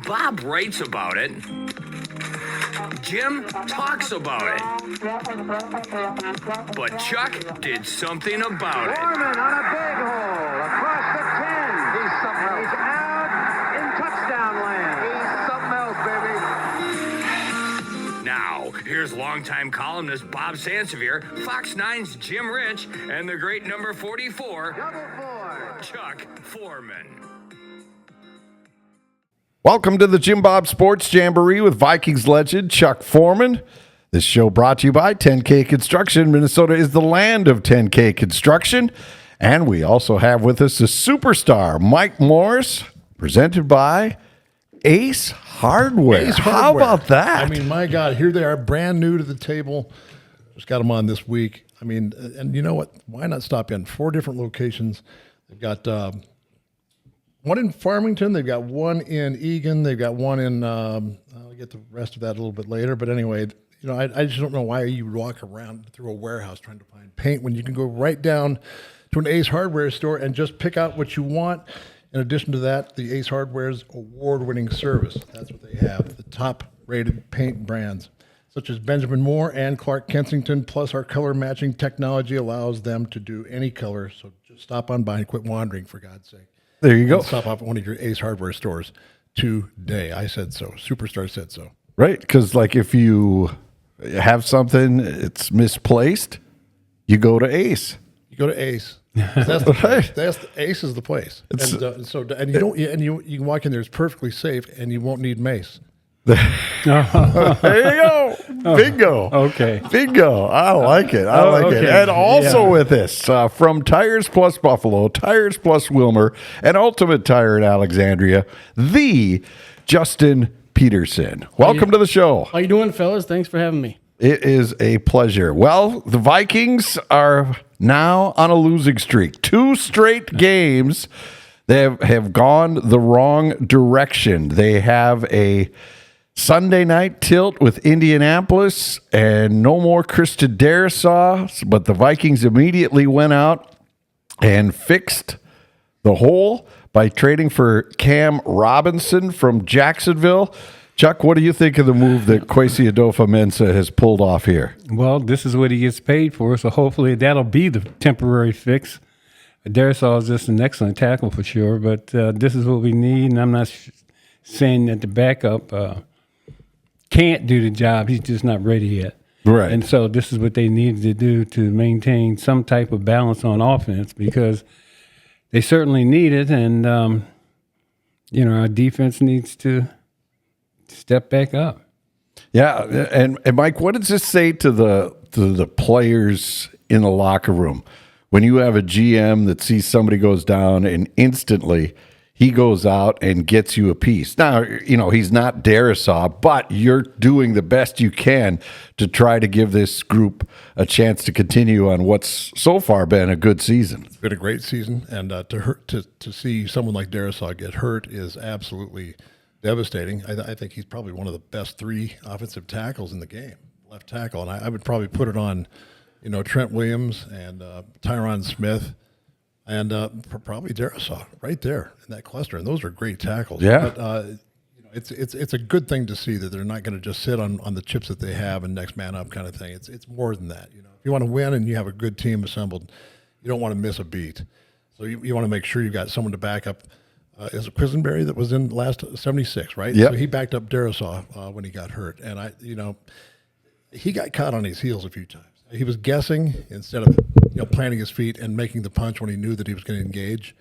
Bob writes about it. Jim talks about it. But Chuck did something about it. Foreman on a big hole across the 10. He's something else. He's out in touchdown land. He's something else, baby. Now, here's longtime columnist Bob Sansevere, Fox 9's Jim Rich, and the great number 44, Double 4. Chuck Foreman. Welcome to the JimBob Sports Jamboree with Vikings legend Chuck Foreman. This show brought to you by 10K Construction. Minnesota is the land of 10K Construction. And we also have with us the superstar, Mike Morris, presented by Ace Hardware. Ace How Hardware. about that? I mean, my God, here they are, brand new to the table. Just got them on this week. I mean, and you know what? Why not stop in? 4 different locations. They've got one in Farmington. They've got one in Eagan. They've got one in, I'll get the rest of that a little bit later. But anyway, you know, I just don't know why you would walk around through a warehouse trying to find paint when you can go right down to an Ace Hardware store and just pick out what you want. In addition to that, the Ace Hardware's award-winning service. That's what they have, the top-rated paint brands, such as Benjamin Moore and Clark Kensington, plus our color-matching technology allows them to do any color. So just stop on by and quit wandering, for God's sake. There you go. And stop off at one of your Ace Hardware stores today. I said so. Superstar said so. Right, because like if you have something, it's misplaced, you go to Ace. You go to Ace. That's the place. Right. Ace is the place. And you don't. And you can walk in there. It's perfectly safe, and you won't need mace. There you go. Bingo. Okay. Bingo. I like it. I like it. okay. And also Yeah. with us from Tiresplus Buffalo, Tiresplus Wilmer, and Ultimate Tire in Alexandria, the Justin Peterson. Welcome to the show. How you doing, fellas? Thanks for having me. It is a pleasure. Well, the Vikings are now on a losing streak. 2 straight games. They have gone the wrong direction. They have a Sunday night tilt with Indianapolis and no more Krista Darisaw, but the Vikings immediately went out and fixed the hole by trading for Cam Robinson from Jacksonville. Chuck, what do you think of the move that Kwesi Adolfo-Mensah has pulled off here? Well, this is what he gets paid for, so hopefully that'll be the temporary fix. Darisaw is just an excellent tackle for sure, but this is what we need, and I'm not saying that the backup can't do the job. He's just not ready yet. Right. And so this is what they needed to do to maintain some type of balance on offense because they certainly need it, and, our defense needs to step back up. Yeah, and Mike, what does this say to the players in the locker room when you have a GM that sees somebody goes down and instantly he goes out and gets you a piece? Now, he's not Darisaw, but you're doing the best you can to try to give this group a chance to continue on what's so far been a good season. It's been a great season, and to see someone like Darisaw get hurt is absolutely devastating. I think he's probably one of the best 3 offensive tackles in the game, left tackle, and I would probably put it on, Trent Williams and Tyron Smith and probably Darisaw right there in that cluster, and those are great tackles. Yeah. But it's a good thing to see that they're not going to just sit on the chips that they have and next man up kind of thing. It's more than that. If you want to win and you have a good team assembled, you don't want to miss a beat. So you want to make sure you've got someone to back up. Is it Quisenberry that was in last 76, right? Yep. So he backed up Darisaw when he got hurt. And he got caught on his heels a few times. He was guessing instead of planting his feet and making the punch when he knew that he was going to engage.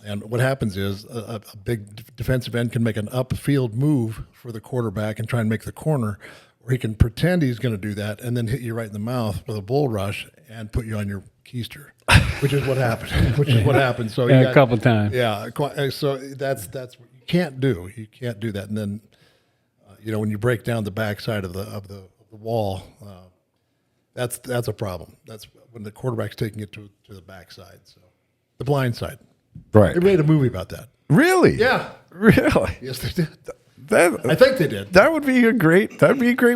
And what happens is a big defensive end can make an upfield move for the quarterback and try and make the corner, or he can pretend he's going to do that and then hit you right in the mouth with a bull rush and put you on your keister, which is what happened. So a couple times. Yeah. So that's what you can't do. You can't do that. And then, when you break down the backside of the wall, that's a problem. That's when the quarterback's taking it to the backside. So the blind side. Right. They made a movie about that. Really? Yeah. Really? Yes, they did. I think they did. That'd be a great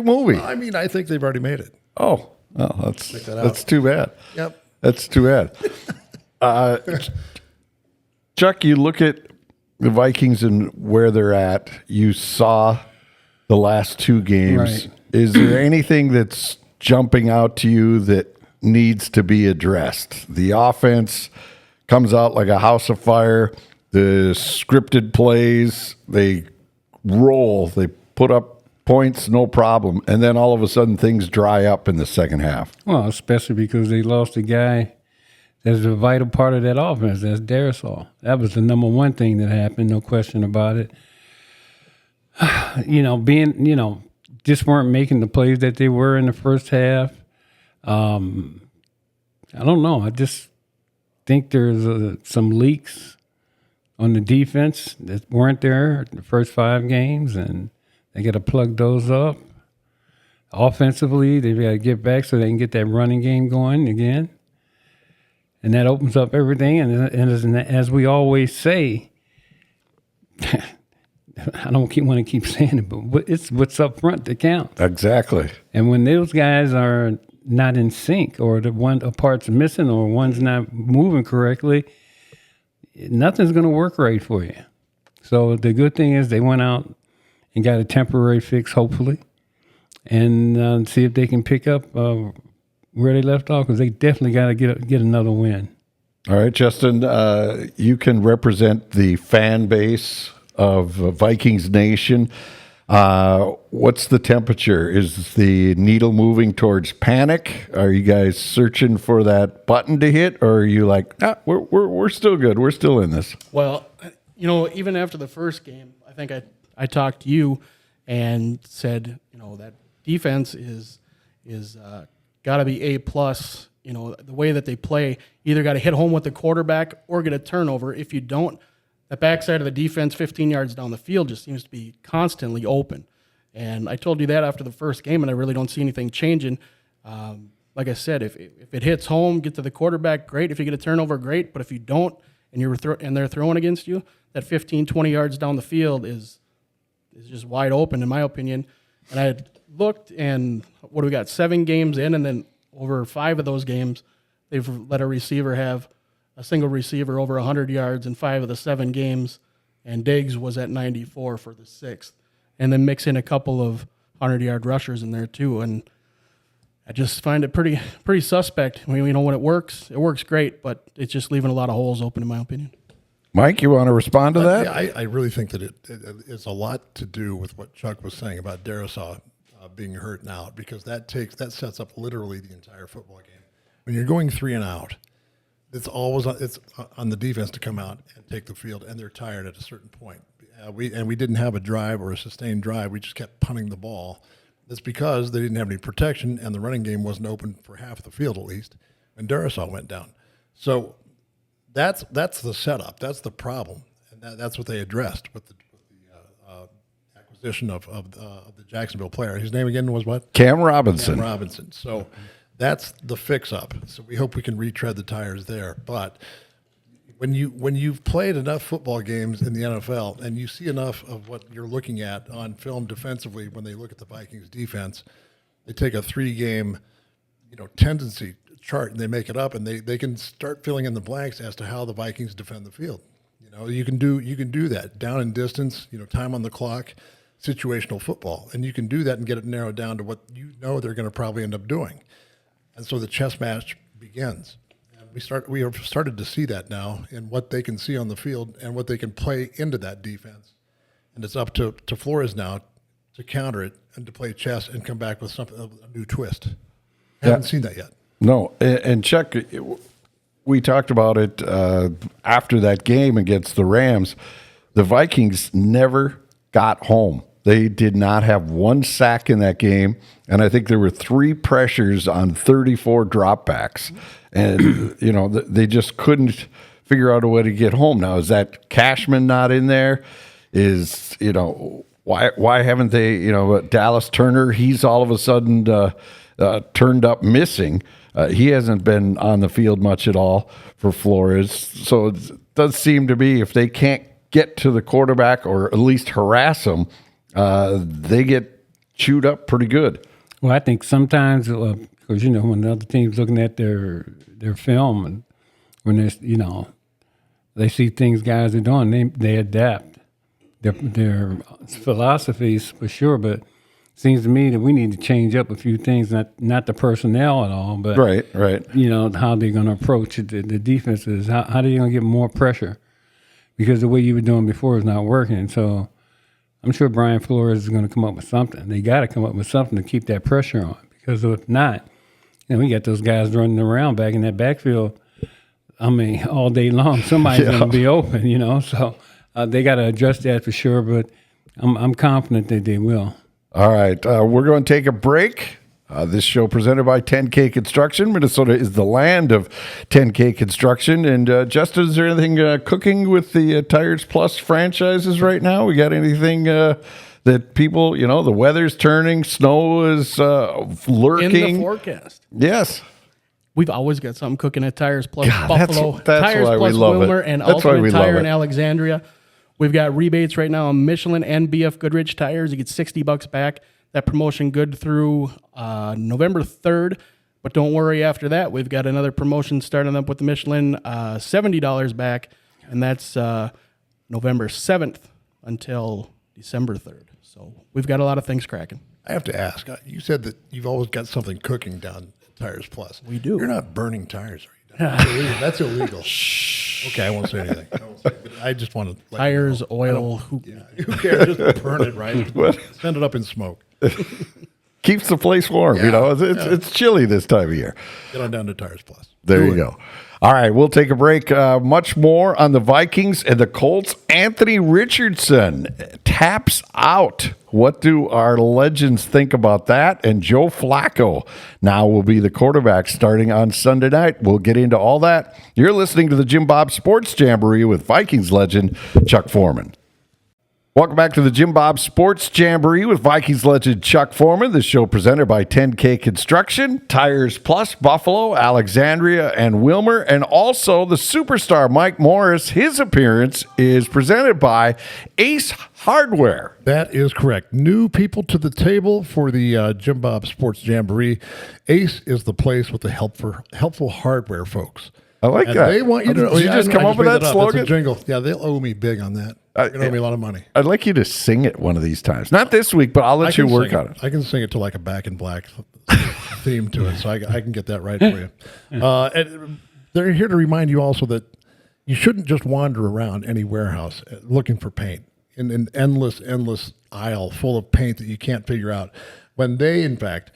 movie. I mean, I think they've already made it. Oh, that's too bad. Yep. That's too bad. Chuck, you look at the Vikings and where they're at, you saw the last two games. Right. Is there anything that's jumping out to you that needs to be addressed? The offense comes out like a house of fire. The scripted plays, they roll. They put up points, no problem. And then all of a sudden things dry up in the second half. Well, especially because they lost a guy that's a vital part of that offense. That's Darisaw. That was the number one thing that happened, no question about it. Just weren't making the plays that they were in the first half. I don't know. I just think there's some leaks on the defense that weren't there the first 5 games, and they got to plug those up. Offensively, they've got to get back so they can get that running game going again. And that opens up everything. And as we always say, I don't want to keep saying it, but it's what's up front that counts. Exactly. And when those guys are not in sync, or a part's missing, or one's not moving correctly, nothing's going to work right for you. So the good thing is they went out and got a temporary fix, hopefully, and see if they can pick up where they left off, because they definitely got to get another win. All right, Justin, you can represent the fan base of Vikings Nation. What's the temperature? Is the needle moving towards panic? Are you guys searching for that button to hit, or are you like, we're still good, we're still in this? Well, even after the first game, I think I talked to you and said, that defense is got to be A+. The way that they play, either got to hit home with the quarterback or get a turnover. If you don't, the backside of the defense 15 yards down the field just seems to be constantly open. And I told you that after the first game, and I really don't see anything changing. Like I said, if it hits home, get to the quarterback, great. If you get a turnover, great. But if you don't, and they're throwing against you, that 15, 20 yards down the field is just wide open, in my opinion. And I had looked, and what do we got? 7 games in, and then over 5 of those games, they've let a single receiver over 100 yards in 5 of the 7 games, and Diggs was at 94 for the 6th. And then mix in a couple of 100-yard rushers in there too, and I just find it pretty suspect. When it works great, but it's just leaving a lot of holes open, in my opinion. Mike, you want to respond to that? Yeah, I really think that it's a lot to do with what Chuck was saying about Darisaw being hurt and out, because that sets up literally the entire football game. When you're going 3 and out, it's on the defense to come out and take the field, and they're tired at a certain point. We didn't have a drive or a sustained drive. We just kept punting the ball. That's because they didn't have any protection, and the running game wasn't open for half the field at least when Darisaw went down. So that's the setup. That's the problem, and that's what they addressed with the acquisition of the Jacksonville player. His name again was what? Cam Robinson. Cam Robinson. So that's the fix-up. So we hope we can retread the tires there. But when you've played enough football games in the NFL and you see enough of what you're looking at on film defensively, when they look at the Vikings defense, they take a 3-game, tendency chart and they make it up, and they can start filling in the blanks as to how the Vikings defend the field. You can do that down and distance, time on the clock, situational football, and you can do that and get it narrowed down to what they're going to probably end up doing. And so the chess match begins. And we have started to see that now in what they can see on the field and what they can play into that defense. And it's up to Flores now to counter it and to play chess and come back with a new twist. Haven't seen that yet. No, and Chuck, we talked about it after that game against the Rams. The Vikings never got home. They did not have 1 sack in that game, and I think there were 3 pressures on 34 dropbacks. And, they just couldn't figure out a way to get home. Now, is that Cashman not in there? Is, why haven't they, Dallas Turner, he's all of a sudden turned up missing. He hasn't been on the field much at all for Flores. So it does seem to be, if they can't get to the quarterback or at least harass him, they get chewed up pretty good. Well, I think sometimes, because, when the other team's looking at their film, and when there's, they see things guys are doing, they adapt their philosophies for sure. But it seems to me that we need to change up a few things, not the personnel at all, but Right. how they're going to approach it, the defenses, how they're going to get more pressure, because the way you were doing before is not working. So I'm sure Brian Flores is going to come up with something. They got to come up with something to keep that pressure on, because if not, we got those guys running around back in that backfield. I mean, all day long, somebody's going to be open, So they got to adjust that for sure. But I'm confident that they will. All right. We're going to take a break. This show presented by 10K Construction. Minnesota is the land of 10K Construction. And Justin, is there anything cooking with the Tiresplus franchises right now? We got anything that people, the weather's turning, snow is lurking? In the forecast. Yes. We've always got something cooking at Tiresplus God, Buffalo, that's Tires why we Plus love Wilmer, it. and That's why we Ultimate love Tire in it. Alexandria. We've got rebates right now on Michelin and BF Goodrich tires. You get $60 back. That promotion good through November 3rd. But don't worry, after that, we've got another promotion starting up with the Michelin, $70 back, and that's November 7th until December 3rd. So we've got a lot of things cracking. I have to ask. You said that you've always got something cooking down at Tiresplus. We do. You're not burning tires, are you? That's illegal. Okay, I won't say anything. But I just want to Tires, oil. Who cares? Just burn it, right? Send it up in smoke. Keeps the place warm, It's chilly this time of year. Get on down to Tiresplus. There you go. All right, we'll take a break. Much more on the Vikings and the Colts. Anthony Richardson taps out. What do our legends think about that? And Joe Flacco now will be the quarterback starting on Sunday night. We'll get into all that. You're listening to the JimBob Sports Jamboree with Vikings legend Chuck Foreman. Welcome back to the JimBob Sports Jamboree with Vikings legend Chuck Foreman. This show presented by 10K Construction, Tiresplus, Buffalo, Alexandria, and Wilmer, and also the superstar Mike Morris. His appearance is presented by Ace Hardware. That is correct. New people to the table for the JimBob Sports Jamboree. Ace is the place with the helpful hardware, folks. I like And that. They want you to know. Did you just come up with that slogan? That's a jingle. Yeah, they'll owe me big on that. They're going to owe me a lot of money. I'd like you to sing it one of these times. Not this week, but I'll let you work on it. I can sing it to like a Back in Black theme to it, so I can get that right for you. And they're here to remind you also that you shouldn't just wander around any warehouse looking for paint in an endless aisle full of paint that you can't figure out, when they, in fact,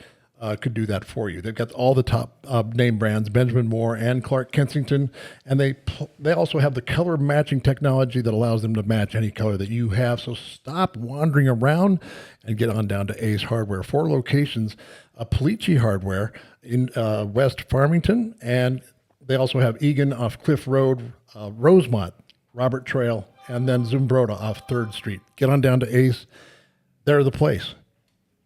could do that for you. They've got all the top name brands, Benjamin Moore and Clark Kensington, and they also have the color matching technology that allows them to match any color that you have. So stop wandering around and get on down to Ace Hardware. 4 locations, Polici Hardware in West Farmington, and they also have Egan off Cliff Road, Rosemont, Robert Trail, and then Zumbrota off 3rd Street. Get on down to Ace. They're the place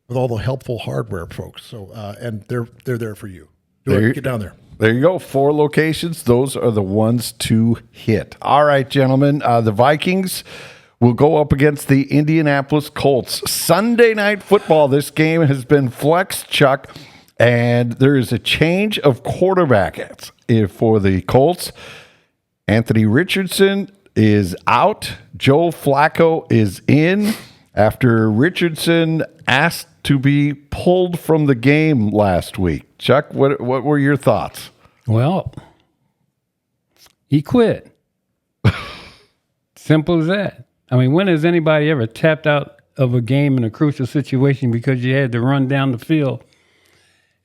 with all the helpful hardware, folks. So, and they're there for you. Get down there. There you go. 4 locations. Those are the ones to hit. All right, gentlemen. The Vikings will go up against the Indianapolis Colts. Sunday night football. This game has been flexed, Chuck, and there is a change of quarterback for the Colts. Anthony Richardson is out. Joe Flacco is in after Richardson asked to be pulled from the game last week. Chuck, what were your thoughts? Well, he quit. Simple as that. I mean, when has anybody ever tapped out of a game in a crucial situation because you had to run down the field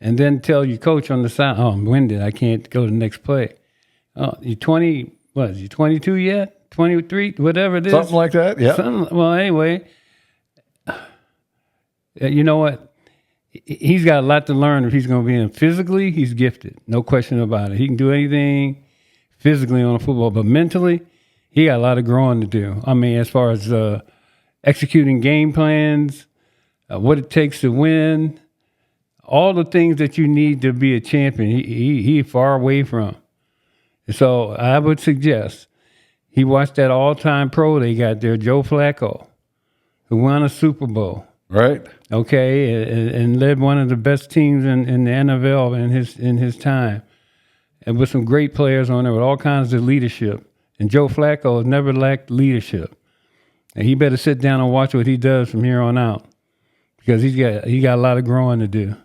and then tell your coach on the side, "Oh, I'm winded. I can't go to the next play." Oh, you 20? What is you 22 yet? 23? Whatever it is. Something like that. Yeah. Well, anyway. You know what? He's got a lot to learn if he's going to be in. Physically, he's gifted. No question about it. He can do anything physically on a football, but mentally, he got a lot of growing to do. I mean, as far as executing game plans, what it takes to win, all the things that you need to be a champion, he far away from. So I would suggest he watched that all-time pro they got there, Joe Flacco, who won a Super Bowl. Right. Okay, and led one of the best teams in the NFL in his time, and with some great players on there with all kinds of leadership And Joe Flacco has never lacked leadership. And he better sit down and watch what he does from here on out, because he got a lot of growing to do.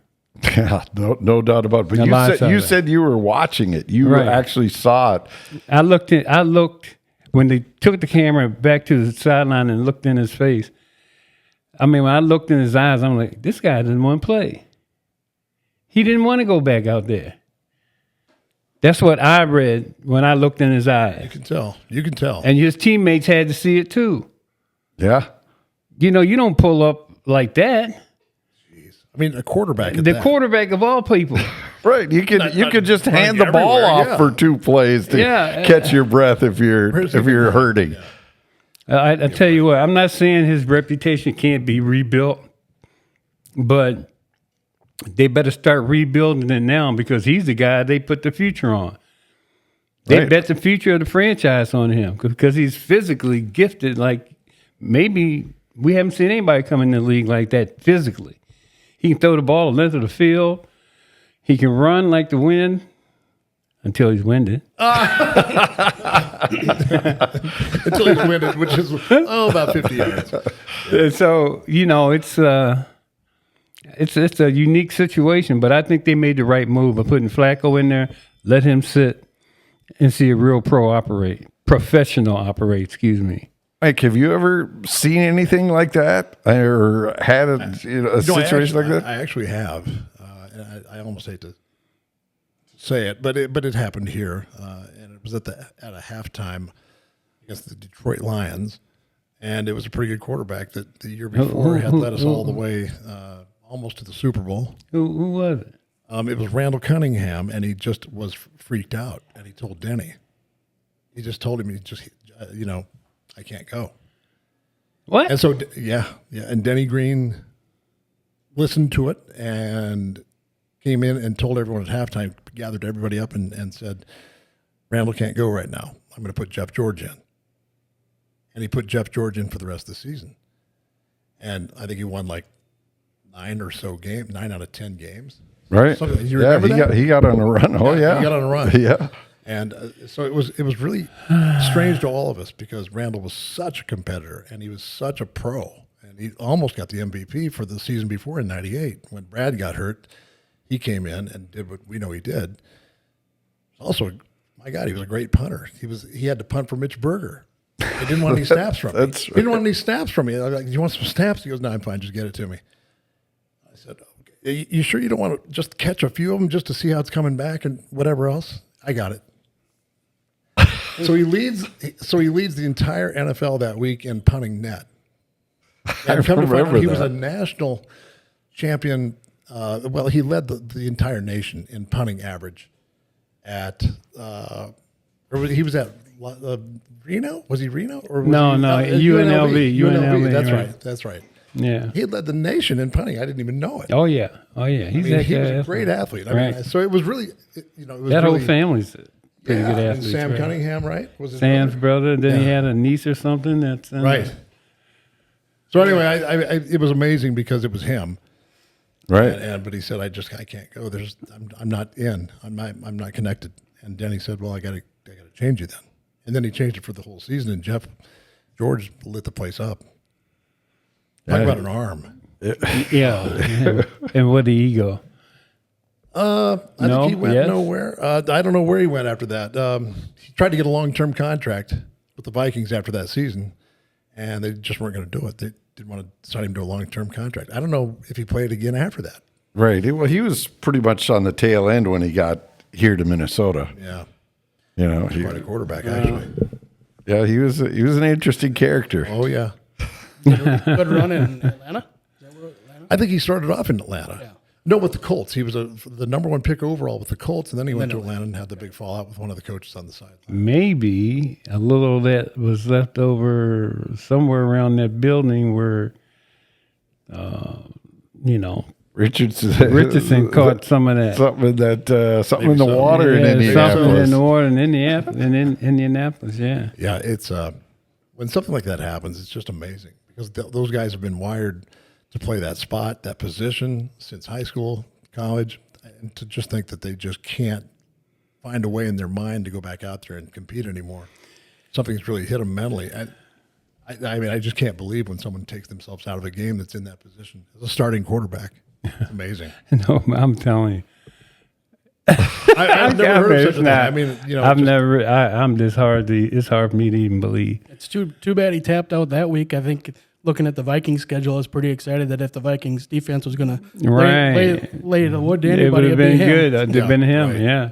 Yeah, no doubt about it. But you said you were watching it. You actually saw it. I looked when they took the camera back to the sideline and looked in his face. I mean, when I looked in his eyes, I'm like, this guy didn't want to play. He didn't want to go back out there. That's what I read when I looked in his eyes. You can tell. And his teammates had to see it too. Yeah. You know, you don't pull up like that. Jeez. I mean, a quarterback. Quarterback of all people. Right. You could just hand the ball off for 2 plays to catch your breath if you're hurting. I tell you what, I'm not saying his reputation can't be rebuilt, but they better start rebuilding it now, because he's the guy they put the future on. They bet the future of the franchise on him because he's physically gifted. Like, maybe we haven't seen anybody come in the league like that physically. He can throw the ball a length of the field. He can run like the wind until he's winded. Until he's winded, which is about 50 yards. So, you know, it's a unique situation, but I think they made the right move by putting Flacco in there, let him sit and see a real professional operate, Mike, have you ever seen anything like that or had a situation like that? I actually have. And I almost hate to say it, but it happened here, and it was at a halftime against the Detroit Lions, and it was a pretty good quarterback that the year before had led us all the way almost to the Super Bowl. Who was it? It was Randall Cunningham, and he just was freaked out, and he told Denny. He just told him, I can't go. What? And so, and Denny Green listened to it and came in and told everyone at halftime, gathered everybody up and said, Randall can't go right now. I'm going to put Jeff George in. And he put Jeff George in for the rest of the season. And I think he won like 9 out of 10 games. Right. You remember that? He got on a run. Oh, yeah. He got on a run. Yeah. And so it was really strange to all of us, because Randall was such a competitor and he was such a pro. And he almost got the MVP for the season before in '98. When Brad got hurt, he came in and did what we know he did. Also, my God, he was a great punter. He had to punt for Mitch Berger. He didn't want any snaps from me. He didn't want any snaps from me. I was like, do you want some snaps? He goes, no, I'm fine. Just get it to me. I said, okay. You sure you don't want to just catch a few of them just to see how it's coming back and whatever else? I got it. So he leads the entire NFL that week in punting net. And come to find out, he was a national champion. He led the entire nation in punting average at he was at Reno? Was he Reno? Or was UNLV. That's right. Yeah. He led the nation in punting. I didn't even know it. Oh, yeah. He was a great athlete. So it was really, that whole family's pretty good athletes. Sam Cunningham, right? Was his Sam's brother. Then he had a niece or something. That's right. So anyway, it was amazing because it was him. Right. But he said, I can't go. I'm not in. I'm not connected. And Denny said, well, I got to change you then. And then he changed it for the whole season. And George lit the place up. Talk about an arm. Yeah. And where did he go? I think he went nowhere. I don't know where he went after that. He tried to get a long-term contract with the Vikings after that season, and they just weren't going to do it. They didn't want to sign him to a long-term contract. I don't know if he played again after that. Right. Well, he was pretty much on the tail end when he got here to Minnesota. Yeah. He quite a quarterback, actually. Yeah, he was an interesting character. Oh, yeah. Good run in Atlanta? I think he started off in Atlanta. Yeah. No, with the Colts. He was the number 1 pick overall with the Colts, and then he went to Atlanta and had the big fallout with one of the coaches on the side. Maybe a little of that was left over somewhere around that building where, Richardson caught some of that. Something in the water in Indianapolis. Something in the water in Indianapolis, yeah. Yeah, it's when something like that happens, it's just amazing because those guys have been wired to play that spot, that position since high school, college, and to just think that they just can't find a way in their mind to go back out there and compete anymore. something's really hit them mentally. And I mean, I just can't believe when someone takes themselves out of a game that's in that position as a starting quarterback. It's amazing. No, I'm telling you. I've never heard of such a thing. I mean, I'm just hard to. It's hard for me to even believe. It's too bad he tapped out that week. I think looking at the Vikings schedule, I was pretty excited that if the Vikings defense was going to lay the wood to anybody, it would have been good. It'd have been him. Right. Yeah.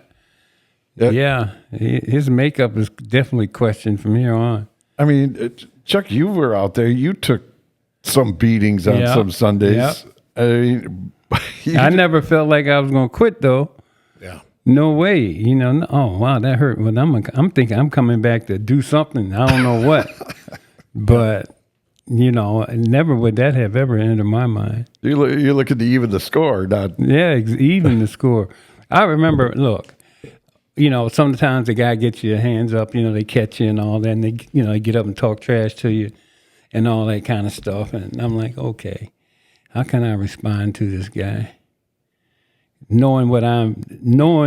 Yeah. Yeah. His makeup is definitely questioned from here on. I mean, Chuck, you were out there. You took some beatings on some Sundays. Yep. I mean, I never felt like I was going to quit, though. Yeah. No way. You know, oh, wow, that hurt. Well, I'm thinking I'm coming back to do something. I don't know what. But, you know, never would that have ever entered my mind. You're looking to even the score, not. Yeah, even the score. I remember, look, you know, sometimes the guy gets your hands up, you know, they catch you and all that, and they get up and talk trash to you and all that kind of stuff. And I'm like, okay, how can I respond to this guy? Knowing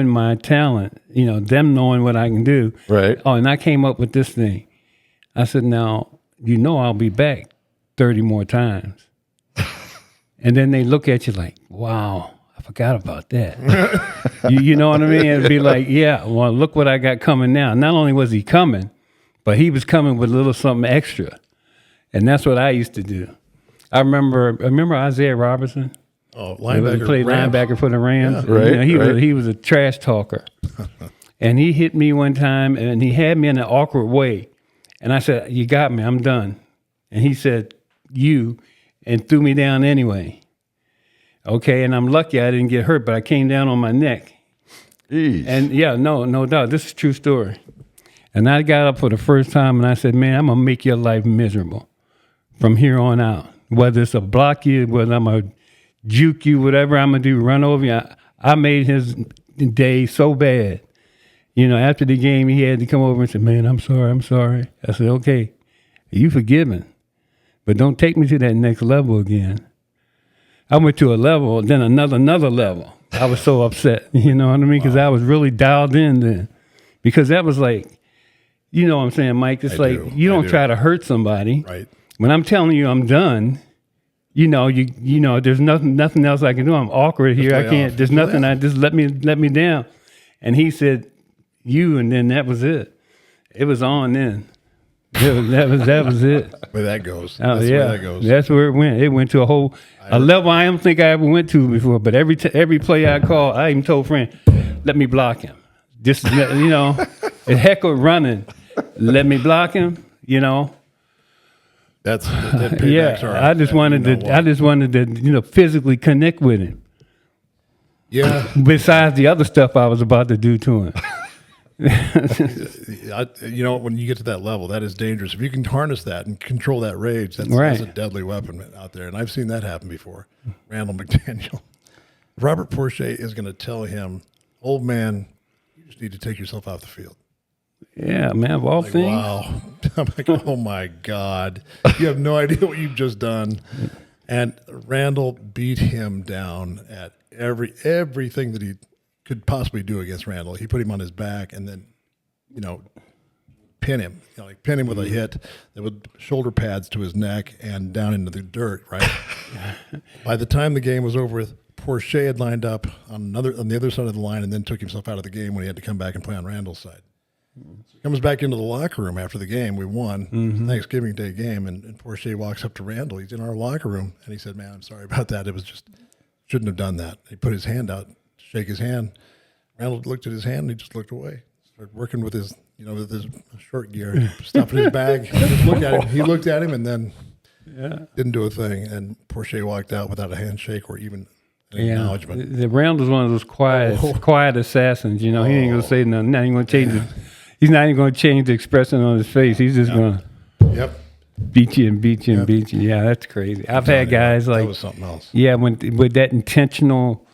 my talent, you know, them knowing what I can do. Right. Oh, and I came up with this thing. I said, now, you know I'll be back 30 more times. And then they look at you like, wow, I forgot about that. you know what I mean? It'd be like, yeah, well, look what I got coming now. Not only was he coming, but he was coming with a little something extra. And that's what I used to do. I remember Isaiah Robertson. Oh, linebacker. He played linebacker for the Rams. Yeah. Right, You know, right. he was a trash talker. And he hit me one time, and he had me in an awkward way. And I said, you got me, I'm done. And he said, you, and threw me down anyway. Okay, and I'm lucky I didn't get hurt, but I came down on my neck. Jeez. And yeah, no doubt, this is a true story. And I got up for the first time, and I said, man, I'm going to make your life miserable from here on out. Whether it's a block you, whether I'm going to juke you, whatever I'm going to do, run over you. I made his day so bad. You know, after the game, he had to come over and say, man, I'm sorry. I said, okay, you forgiven, but don't take me to that next level again. I went to a level, then another level. I was so upset, you know what I mean? Because I was really dialed in then. Because that was like, you know what I'm saying, Mike? It's you don't try to hurt somebody. Right. When I'm telling you I'm done, you know, there's nothing else I can do. I'm awkward here. I can't. There's nothing. I just let me down. And he said, "You," and then that was it. It was on then. That was it. Where that goes. Oh, That's yeah, where that goes. that's where it went. It went to a level I don't think I ever went to before. But every play I call, I even told friend, "Let me block him." Just you know, a heck of running. Let me block him. You know. That Yeah, I just wanted to physically connect with him. Yeah. Besides the other stuff I was about to do to him. You know, when you get to that level, that is dangerous. If you can harness that and control that rage, that's a deadly weapon out there. And I've seen that happen before. Randall McDaniel. Robert Porsche is going to tell him, old man, you just need to take yourself off the field. Yeah, man, of all things. Wow. I'm like, oh my God. You have no idea what you've just done. And Randall beat him down at everything that he could possibly do against Randall. He put him on his back and then, you know, pin him. You know, like pin him with a hit that would shoulder pads to his neck and down into the dirt, right? By the time the game was over with, Porsche had lined up on the other side of the line and then took himself out of the game when he had to come back and play on Randall's side. So he comes back into the locker room after the game. We won Thanksgiving Day game, and Porsche walks up to Randall. He's in our locker room, and he said, "Man, I'm sorry about that. It was just shouldn't have done that." He put his hand out to shake his hand. Randall looked at his hand, and he just looked away. Started working with his short gear, stuff in his bag. He looked at him, and then didn't do a thing. And Porsche walked out without a handshake or even an acknowledgement. The Randall's one of those quiet assassins. You know, he ain't gonna say nothing. Not even gonna change it. He's not even going to change the expression on his face. He's just going to beat you and beat you and beat you. Yeah, that's crazy. I've had guys like that was something else. Yeah, with that intentional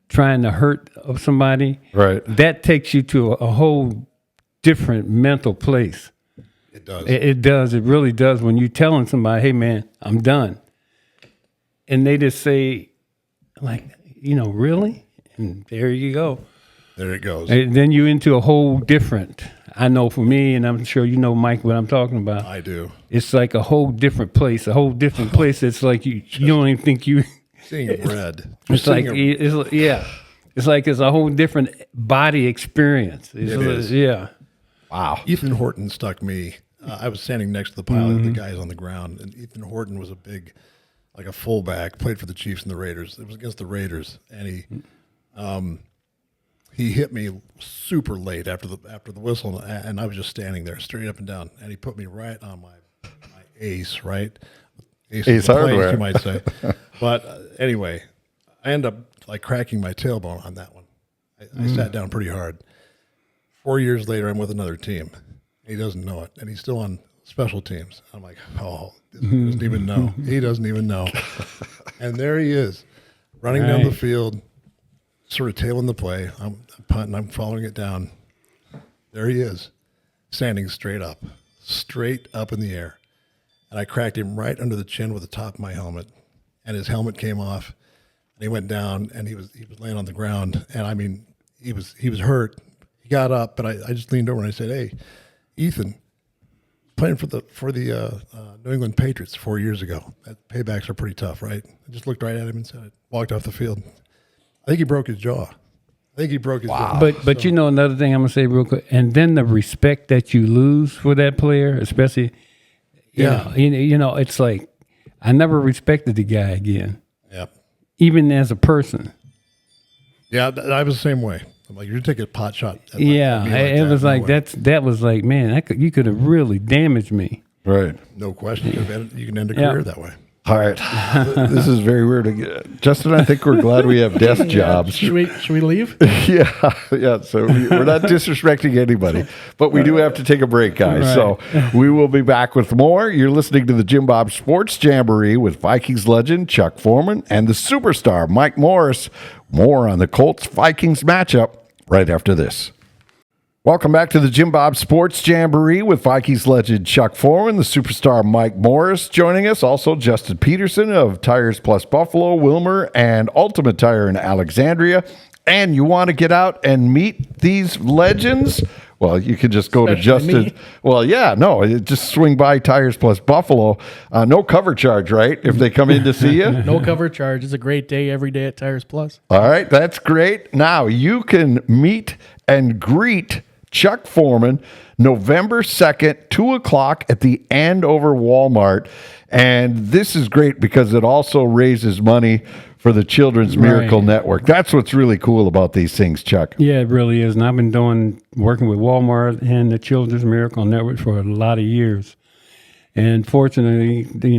trying to hurt of somebody. Right. That takes you to a whole different mental place. It does. It does. It really does. When you're telling somebody, "Hey, man, I'm done," and they just say, like, you know, really, and there you go. There it goes. And then you're into a whole different. I know for me, and I'm sure you know, Mike, what I'm talking about. I do. It's like a whole different place. It's like you don't even think you. Seeing red. It's like it's like it's a whole different body experience. It is. Yeah. Wow. Ethan Horton stuck me. I was standing next to the pile of the guys on the ground, and Ethan Horton was like a fullback, played for the Chiefs and the Raiders. It was against the Raiders, and he hit me super late after the whistle, and I was just standing there straight up and down, and he put me right on my ace, right? Ace of the hardware. place, you might say. But anyway, I end up like cracking my tailbone on that one. I sat down pretty hard. 4 years later, I'm with another team. He doesn't know it, and he's still on special teams. I'm like, oh, he doesn't even know. He doesn't even know. And there he is, running down the field, sort of tailing the play. I'm punting. I'm following it down. There he is, standing straight up in the air. And I cracked him right under the chin with the top of my helmet, and his helmet came off, and he went down, and he was laying on the ground, and I mean, he was hurt. He got up, but I just leaned over and I said, "Hey, Ethan, playing for the New England Patriots 4 years ago. That paybacks are pretty tough, right?" I just looked right at him and said it. Walked off the field. I think he broke his jaw. Jaw. But you know another thing I'm gonna say real quick, and then the respect that you lose for that player, especially. You know, it's like I never respected the guy again. Yeah. Even as a person. Yeah, I was the same way. I'm like, you're taking a pot shot. It was like that was like, man, you could have really damaged me. Right. No question. You can end a career that way. All right. This is very weird. Justin, I think we're glad we have desk jobs. Should we leave? Yeah. So we're not disrespecting anybody, but we do have to take a break, guys. Right. So we will be back with more. You're listening to the JimBob Sports Jamboree with Vikings legend Chuck Foreman and the superstar Mike Morris. More on the Colts-Vikings matchup right after this. Welcome back to the JimBob Sports Jamboree with Vikings legend Chuck Foreman, the superstar Mike Morris joining us. Also, Justin Peterson of Tiresplus Buffalo, Wilmer, and Ultimate Tire in Alexandria. And you want to get out and meet these legends? Well, you can just go to Justin. Me. Well, yeah, no, just swing by Tiresplus Buffalo. No cover charge, right? If they come in to see you. No cover charge. It's a great day every day at Tiresplus. All right, that's great. Now you can meet and greet Chuck Foreman November 2nd, 2 o'clock at the Andover Walmart. And this is great because it also raises money for the Children's Miracle Network. That's what's really cool about these things, Chuck. Yeah, it really is. And I've been working with Walmart and the Children's Miracle Network for a lot of years. And fortunately, they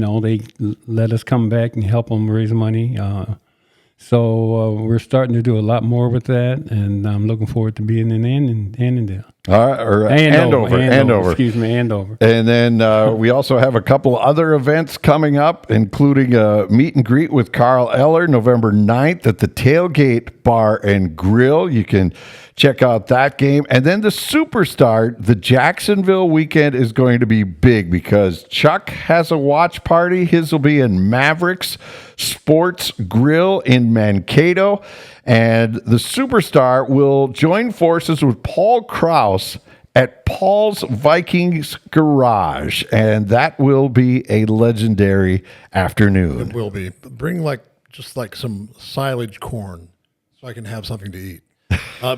let us come back and help them raise money. So we're starting to do a lot more with that, and I'm looking forward to being in Annandale. All right, or Andover. Excuse me, Andover. And then we also have a couple other events coming up, including a meet and greet with Carl Eller November 9th at the Tailgate Bar and Grill. You can check out that game. And then the Superstar, the Jacksonville weekend is going to be big because Chuck has a watch party. His will be in Mavericks Sports Grill in Mankato. And the Superstar will join forces with Paul Krause at Paul's Vikings Garage. And that will be a legendary afternoon. It will be. Bring just some silage corn so I can have something to eat.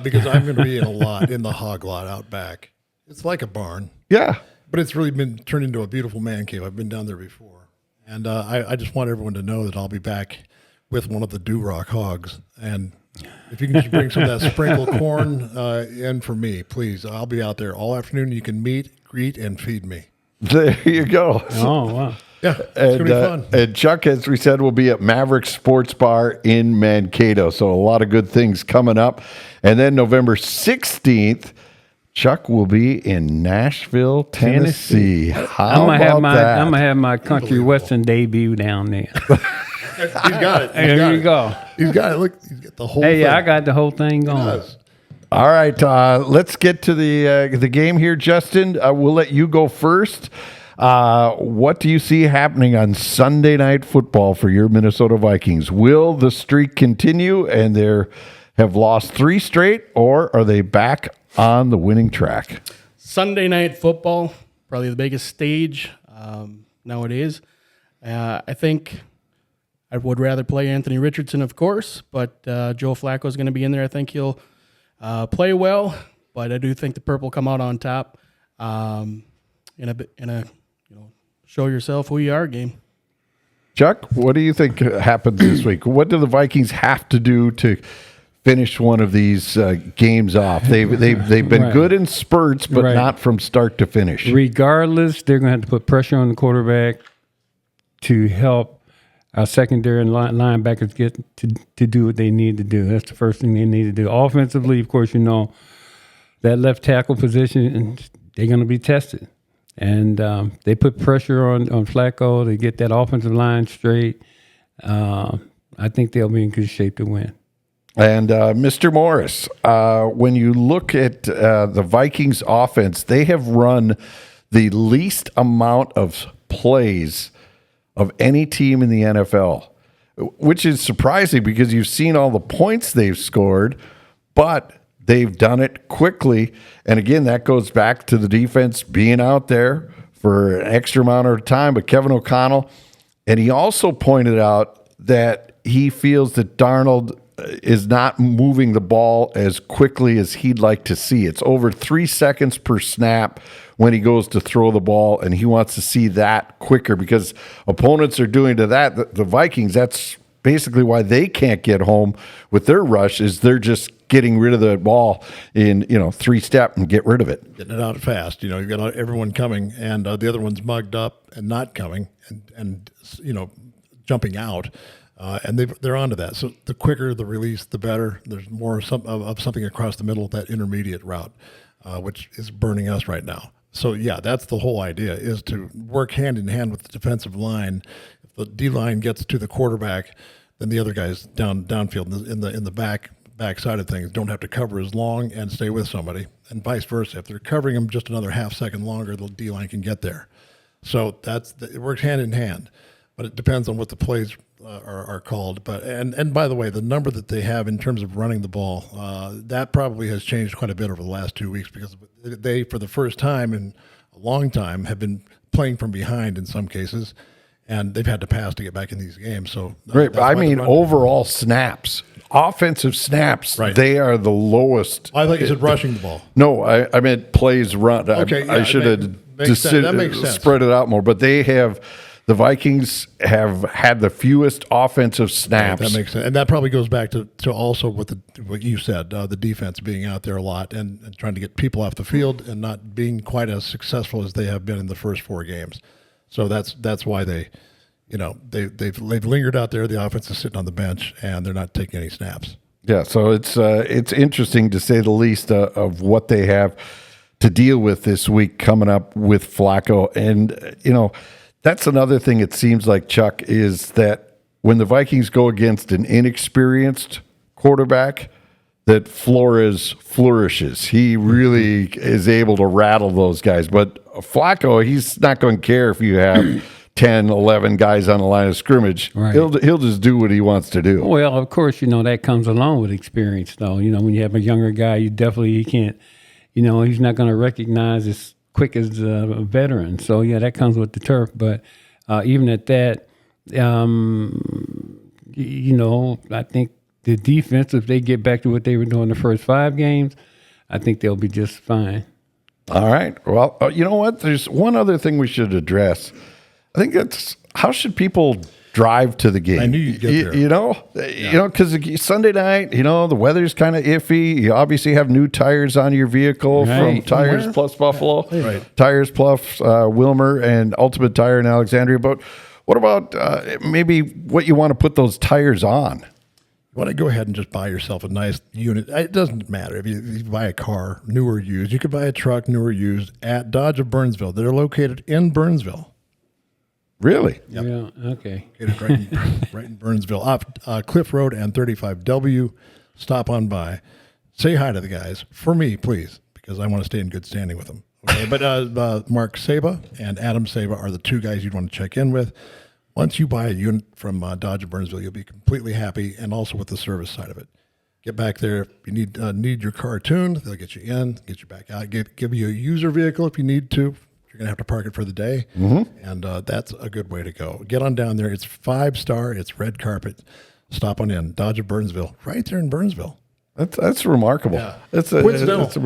Because I'm going to be in the hog lot out back. It's like a barn. Yeah. But it's really been turned into a beautiful man cave. I've been down there before. And I just want everyone to know that I'll be back with one of the Duroc hogs. And if you can just bring some of that sprinkled corn in for me, please. I'll be out there all afternoon. You can meet, greet, and feed me. There you go. Oh, wow. Yeah, it's going to be fun. And Chuck, as we said, will be at Maverick Sports Bar in Mankato. So a lot of good things coming up. And then November 16th, Chuck will be in Nashville, Tennessee. How about that? I'm going to have my country western debut down there. He's got it. There you go. He's got it. Look, he's got the whole thing. Yeah, I got the whole thing going. All right, let's get to the game here, Justin. We'll let you go first. What do you see happening on Sunday Night Football for your Minnesota Vikings? Will the streak continue and they have lost 3 straight, or are they back on the winning track? Sunday night football, probably the biggest stage nowadays. I think I would rather play Anthony Richardson, of course, but Joe Flacco is going to be in there. I think he'll play well, but I do think the Purple come out on top in a show yourself who you are game. Chuck, what do you think happens this week? What do the Vikings have to do to finish one of these games off? They've been good in spurts, but not from start to finish. Regardless, they're going to have to put pressure on the quarterback to help our secondary and linebackers get to do what they need to do. That's the first thing they need to do. Offensively, of course, that left tackle position, they're going to be tested. And they put pressure on Flacco to get that offensive line straight. I think they'll be in good shape to win. And Mr. Morris, when you look at the Vikings offense, they have run the least amount of plays of any team in the NFL, which is surprising because you've seen all the points they've scored, but they've done it quickly. And again, that goes back to the defense being out there for an extra amount of time. But Kevin O'Connell, and he also pointed out that he feels that Darnold is not moving the ball as quickly as he'd like to see. It's over 3 seconds per snap when he goes to throw the ball, and he wants to see that quicker because opponents are doing to that. The Vikings, that's basically why they can't get home with their rush, is they're just getting rid of the ball in 3-step and get rid of it. Getting it out fast. You've got everyone coming, and the other one's mugged up and not coming, and jumping out. And they're onto that. So the quicker the release, the better. There's more of something across the middle, that intermediate route, which is burning us right now. So, yeah, that's the whole idea, is to work hand in hand with the defensive line. If the D-line gets to the quarterback, then the other guys downfield in the back side of things don't have to cover as long and stay with somebody, and vice versa. If they're covering them just another half second longer, the D-line can get there. So it works hand in hand, but it depends on what the plays are called. But and by the way, the number that they have in terms of running the ball, that probably has changed quite a bit over the last 2 weeks, because they, for the first time in a long time, have been playing from behind in some cases, and they've had to pass to get back in these games. So right, I mean, overall snaps, offensive snaps, right, they are the lowest. I thought you said rushing the ball. No, I meant plays run. Okay, I should have that makes sense. Spread it out more, but the Vikings have had the fewest offensive snaps. Right, that makes sense, and that probably goes back to also what you said, the defense being out there a lot and trying to get people off the field and not being quite as successful as they have been in the first 4 games. So that's why they've lingered out there. The offense is sitting on the bench, and they're not taking any snaps. Yeah, so it's interesting to say the least of what they have to deal with this week coming up with Flacco. And that's another thing, it seems like, Chuck, is that when the Vikings go against an inexperienced quarterback, that Flores flourishes. He really is able to rattle those guys. But Flacco, he's not going to care if you have 10, 11 guys on the line of scrimmage. Right. He'll just do what he wants to do. Well, of course, that comes along with experience, though. When you have a younger guy, he can't, he's not going to recognize as quick as a veteran. So, yeah, that comes with the turf. But even at that, I think the defense, if they get back to what they were doing the first 5 games, I think they'll be just fine. All right. Well, you know what? There's one other thing we should address. I think that's, how should people drive to the game? I knew you'd get there. Because Sunday night, the weather's kind of iffy. You obviously have new tires on your vehicle from Tiresplus Buffalo, right. Tiresplus Wilmer, and Ultimate Tire in Alexandria. But what about maybe what you want to put those tires on? You want to go ahead and just buy yourself a nice unit. It doesn't matter if you buy a car, new or used. You could buy a truck, new or used, at Dodge of Burnsville. They're located in Burnsville. Really? Yep. Yeah, okay. Right in Burnsville, off Cliff Road and 35W. Stop on by. Say hi to the guys, for me, please, because I want to stay in good standing with them. Okay, but Mark Saba and Adam Saba are the 2 guys you'd want to check in with. Once you buy a unit from Dodge of Burnsville, you'll be completely happy, and also with the service side of it. Get back there. If you need your car tuned, they'll get you in, get you back out, give you a user vehicle if you need to. You're going to have to park it for the day. And that's a good way to go. Get on down there. It's 5-star. It's red carpet. Stop on in. Dodge of Burnsville. Right there in Burnsville. That's remarkable. Yeah. It's Coincidental. It's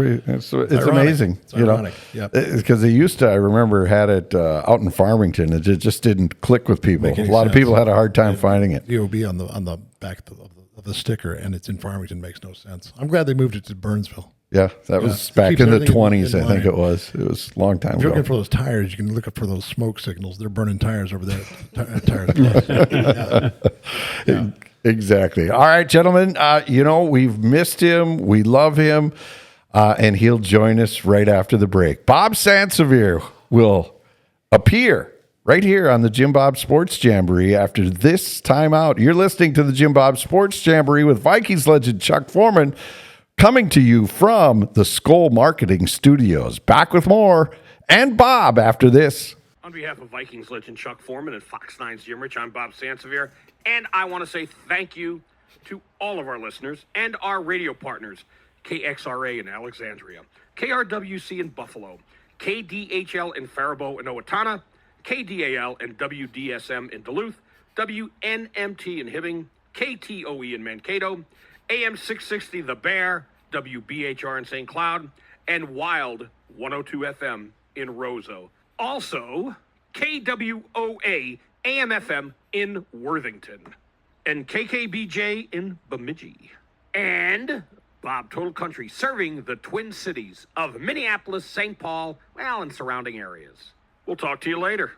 amazing. It's ironic. Yep. Because they used to. I remember had it out in Farmington. It just didn't click with people. Make A any lot of sense. people had a hard time finding it. DOB on the back of the sticker, and it's in Farmington. Makes no sense. I'm glad they moved it to Burnsville. Yeah, that was It back keeps in the everything 20s. in I think line. it was. It was a long time If you're ago. looking for those tires, you can look up for those smoke signals. They're burning tires over there. Tires. Yeah. Exactly. All right, gentlemen. We've missed him. We love him. And he'll join us right after the break. Bob Sansevere will appear right here on the JimBob Sports Jamboree after this timeout. You're listening to the JimBob Sports Jamboree with Vikings legend Chuck Foreman, coming to you from the Skoll Marketing Studios. Back with more and Bob after this. On behalf of Vikings legend Chuck Foreman and Fox 9's Jim Rich, I'm Bob Sansevere, and I want to say thank you to all of our listeners and our radio partners, KXRA in Alexandria, KRWC in Buffalo, KDHL in Faribault and Owatonna, KDAL and WDSM in Duluth, WNMT in Hibbing, KTOE in Mankato, AM 660 The Bear, WBHR in St. Cloud, and Wild 102 FM in Roseau. Also, KWOA AM FM in Worthington, and KKBJ in Bemidji, and Bob Total Country serving the Twin Cities of Minneapolis, St. Paul, and surrounding areas. We'll talk to you later.